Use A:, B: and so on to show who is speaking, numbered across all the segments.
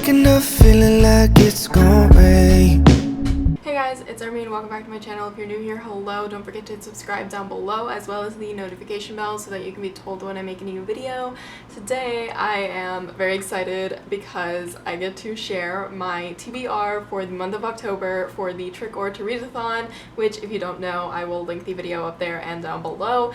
A: waking up feeling like it's gonna rain.
B: Hey guys, it's Armin. Welcome back to my channel. If you're new here, hello. Don't forget to subscribe down below as well as the notification bell so that you can be told when I make a new video. Today I am very excited because I get to share my TBR for the month of October for the Trick or to Readathon, which if you don't know, I will link the video up there and down below.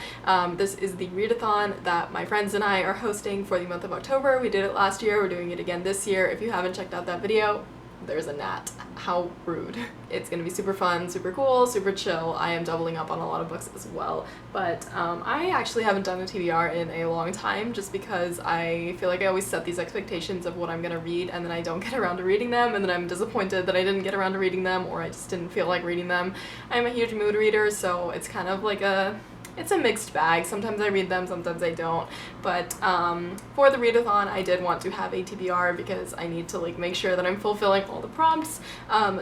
B: This is the readathon that my friends and I are hosting for the month of October. We did it last year, we're doing it again this year. If you haven't checked out that video, there's a gnat. How rude. It's gonna be super fun, super cool, super chill. I am doubling up on a lot of books as well, but I actually haven't done a TBR in a long time just because I feel like I always set these expectations of what I'm gonna read and then I don't get around to reading them and then I'm disappointed that I didn't get around to reading them or I just didn't feel like reading them. I'm a huge mood reader, so it's kind of like it's a mixed bag. Sometimes I read them, sometimes I don't. But for the readathon, I did want to have a TBR because I need to make sure that I'm fulfilling all the prompts.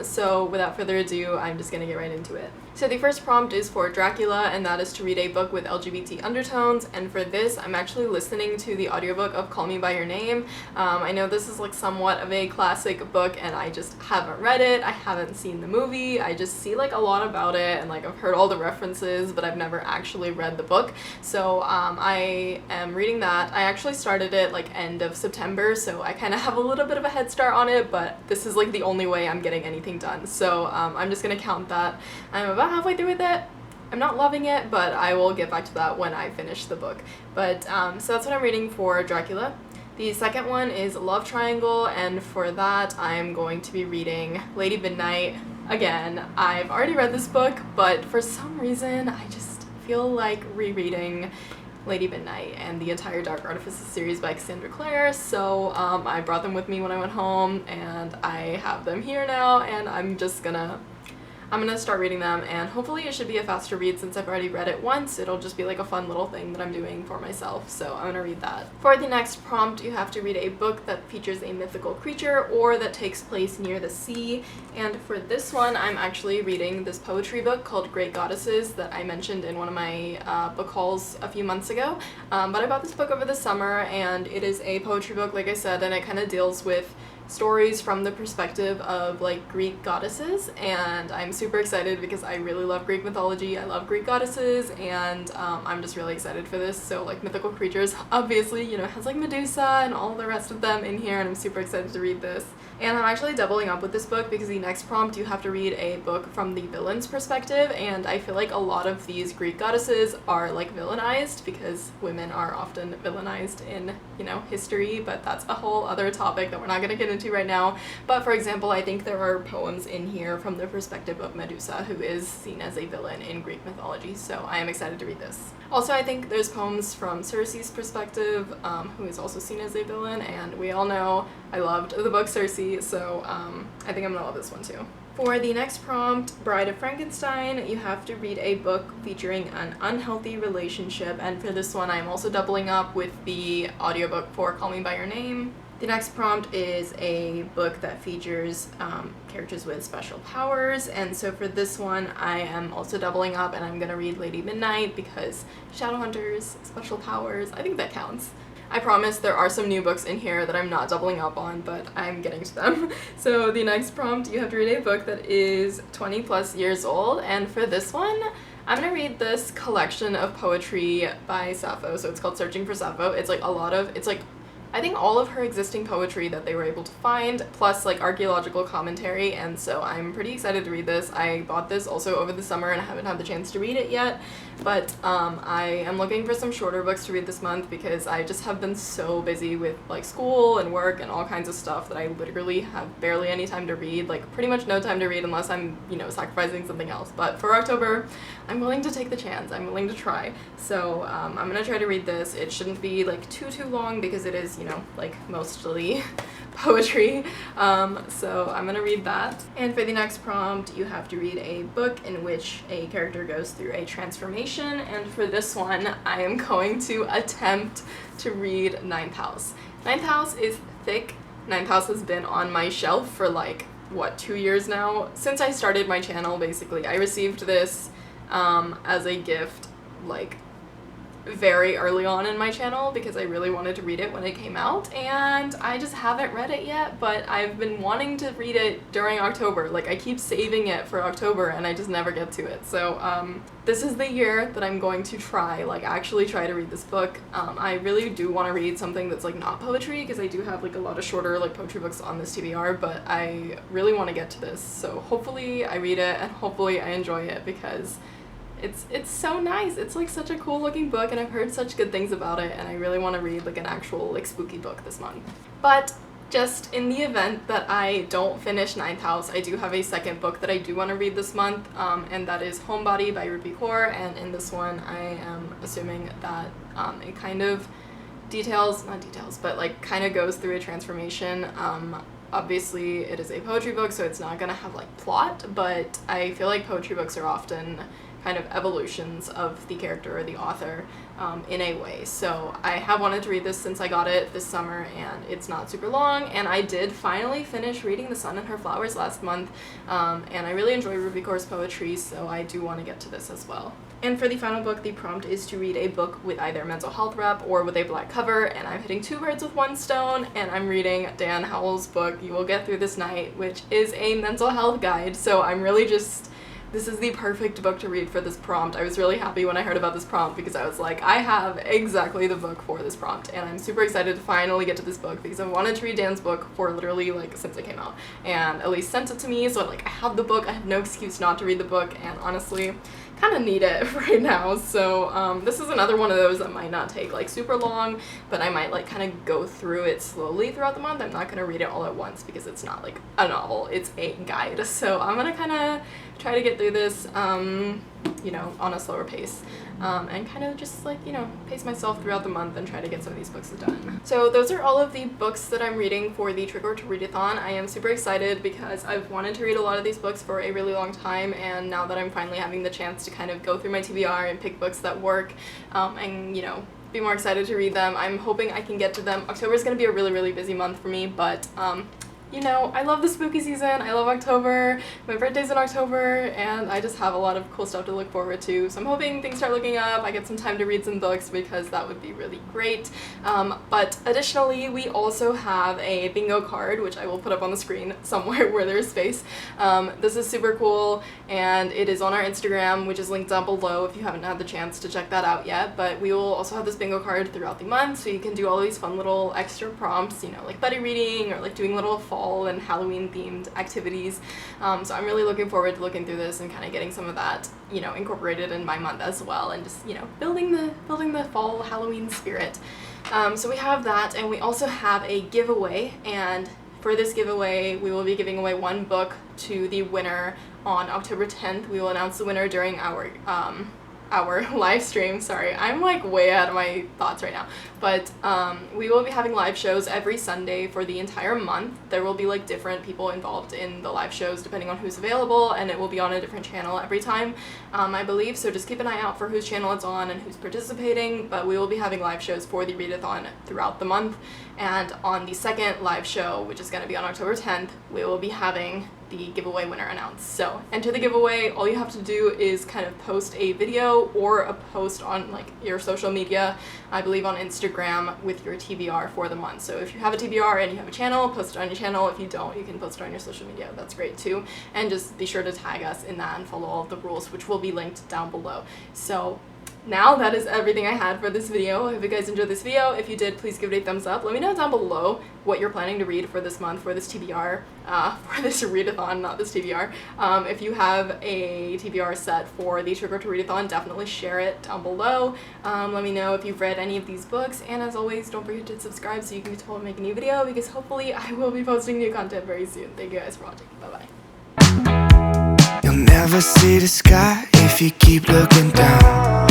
B: So without further ado, I'm just gonna get right into it. So the first prompt is for Dracula, and that is to read a book with LGBT undertones. And for this, I'm actually listening to the audiobook of Call Me By Your Name. I know this is somewhat of a classic book, and I just haven't read it. I haven't seen the movie. I just see a lot about it, and I've heard all the references, but I've never actually read the book. So I am reading that. I actually started it end of September, so I kind of have a little bit of a head start on it, but this is the only way I'm getting anything done. So I'm just gonna count that. I'm about halfway through with it. I'm not loving it, but I will get back to that when I finish the book. But so that's what I'm reading for Dracula. The second one is Love Triangle, and for that I'm going to be reading Lady Midnight. Again, I've already read this book, but for some reason I just feel like rereading Lady Midnight and the entire Dark Artifices series by Cassandra Clare, so I brought them with me when I went home and I have them here now, and I'm gonna start reading them, and hopefully it should be a faster read since I've already read it once. It'll just be a fun little thing that I'm doing for myself, so I'm gonna read that. For the next prompt, you have to read a book that features a mythical creature or that takes place near the sea, and for this one I'm actually reading this poetry book called Great Goddesses that I mentioned in one of my book hauls a few months ago, but I bought this book over the summer, and it is a poetry book, like I said, and it kind of deals with stories from the perspective of Greek goddesses, and I'm super excited because I really love Greek mythology. I love Greek goddesses, and I'm just really excited for this. So mythical creatures, obviously, it has Medusa and all the rest of them in here, and I'm super excited to read this. And I'm actually doubling up with this book because the next prompt you have to read a book from the villain's perspective, and I feel a lot of these Greek goddesses are villainized because women are often villainized in, history, but that's a whole other topic that we're not going to get into right now. But for example, I think there are poems in here from the perspective of Medusa, who is seen as a villain in Greek mythology, so I am excited to read this. Also, I think there's poems from Circe's perspective, who is also seen as a villain, and we all know I loved the book Circe, so I think I'm gonna love this one too. For the next prompt, Bride of Frankenstein, you have to read a book featuring an unhealthy relationship, and for this one I'm also doubling up with the audiobook for Call Me By Your Name. The next prompt is a book that features characters with special powers, and so for this one I am also doubling up and I'm gonna read Lady Midnight because Shadowhunters, special powers, I think that counts. I promise there are some new books in here that I'm not doubling up on, but I'm getting to them. So the next prompt, you have to read a book that is 20 plus years old, and for this one, I'm gonna read this collection of poetry by Sappho. So it's called Searching for Sappho. It's I think all of her existing poetry that they were able to find, plus archaeological commentary, and so I'm pretty excited to read this. I bought this also over the summer and I haven't had the chance to read it yet, but I am looking for some shorter books to read this month because I just have been so busy with school and work and all kinds of stuff that I literally have barely any time to read, pretty much no time to read unless I'm, sacrificing something else. But for October, I'm willing to take the chance. I'm willing to try. So I'm gonna try to read this. It shouldn't be too long because it is, mostly poetry. So I'm gonna read that. And for the next prompt, you have to read a book in which a character goes through a transformation, and for this one, I am going to attempt to read Ninth House. Ninth House is thick. Ninth House has been on my shelf for 2 years now? Since I started my channel, basically. I received this as a gift very early on in my channel because I really wanted to read it when it came out, and I just haven't read it yet, but I've been wanting to read it during October. Like, I keep saving it for October and I just never get to it. So this is the year that I'm going to actually try to read this book. I really do want to read something that's like not poetry, because I do have like a lot of shorter like poetry books on this TBR, but I really want to get to this. So hopefully I read it and hopefully I enjoy it, because it's so nice. It's like such a cool looking book and I've heard such good things about it, and I really want to read like an actual like spooky book this month. But just in the event that I don't finish Ninth House, I do have a second book that I do want to read this month, and that is Homebody by Ruby Kaur, and in this one I am assuming that it kind of kind of goes through a transformation. Obviously it is a poetry book, so it's not gonna have like plot, but I feel like poetry books are often kind of evolutions of the character or the author in a way. So I have wanted to read this since I got it this summer, and it's not super long, and I did finally finish reading The Sun and Her Flowers last month, and I really enjoy Ruby Kaur's poetry, so I do want to get to this as well. And for the final book, the prompt is to read a book with either mental health wrap or with a black cover, and I'm hitting two birds with one stone, and I'm reading Dan Howell's book, You Will Get Through This Night, which is a mental health guide. So I'm really this is the perfect book to read for this prompt. I was really happy when I heard about this prompt, because I was like, I have exactly the book for this prompt, and I'm super excited to finally get to this book, because I wanted to read Dan's book for literally like since it came out, and Elise sent it to me, so like I have the book. I have no excuse not to read the book, and honestly kind of need it right now. So this is another one of those that might not take like super long, but I might like kind of go through it slowly throughout the month. I'm not gonna read it all at once because it's not like a novel, it's a guide. So I'm gonna kind of try to get through this you know, on a slower pace, and kind of just like, you know, pace myself throughout the month and try to get some of these books done. So those are all of the books that I'm reading for the Trigger to Readathon. I am super excited because I've wanted to read a lot of these books for a really long time, and now that I'm finally having the chance to kind of go through my TBR and pick books that work, and, you know, be more excited to read them, I'm hoping I can get to them. October is going to be a really busy month for me, but you know, I love the spooky season. I love October. My birthday's in October, and I just have a lot of cool stuff to look forward to. So I'm hoping things start looking up. I get some time to read some books, because that would be really great. But additionally, we also have a bingo card, which I will put up on the screen somewhere where there's space. This is super cool, and it is on our Instagram, which is linked down below if you haven't had the chance to check that out yet. But we will also have this bingo card throughout the month, so you can do all these fun little extra prompts, you know, like buddy reading or like doing little fall and Halloween themed activities. So I'm really looking forward to looking through this and kind of getting some of that, you know, incorporated in my month as well, and just, you know, building the fall Halloween spirit. So we have that, and we also have a giveaway, and for this giveaway we will be giving away one book to the winner on October 10th. We will announce the winner during our live stream. Sorry, I'm like way out of my thoughts right now, but we will be having live shows every Sunday for the entire month. There will be like different people involved in the live shows depending on who's available, and it will be on a different channel every time, I believe, so just keep an eye out for whose channel it's on and who's participating. But we will be having live shows for the readathon throughout the month, and on the second live show, which is going to be on October 10th, we will be having the giveaway winner announced. So enter the giveaway. All you have to do is kind of post a video or a post on like your social media, I believe on Instagram, with your TBR for the month. So if you have a TBR and you have a channel, post it on your channel. If you don't, you can post it on your social media. That's great too. And just be sure to tag us in that and follow all of the rules, which will be linked down below. So now that is everything I had for this video. I hope you guys enjoyed this video. If you did, please give it a thumbs up. Let me know down below what you're planning to read for this month, for this TBR, for this readathon, not this TBR. If you have a TBR set for the Trigger to Readathon, definitely share it down below. Let me know if you've read any of these books, and as always, don't forget to subscribe so you can be told to make a new video, because hopefully I will be posting new content very soon. Thank you guys for watching. Bye-bye.
A: You'll never see the sky if you keep looking down.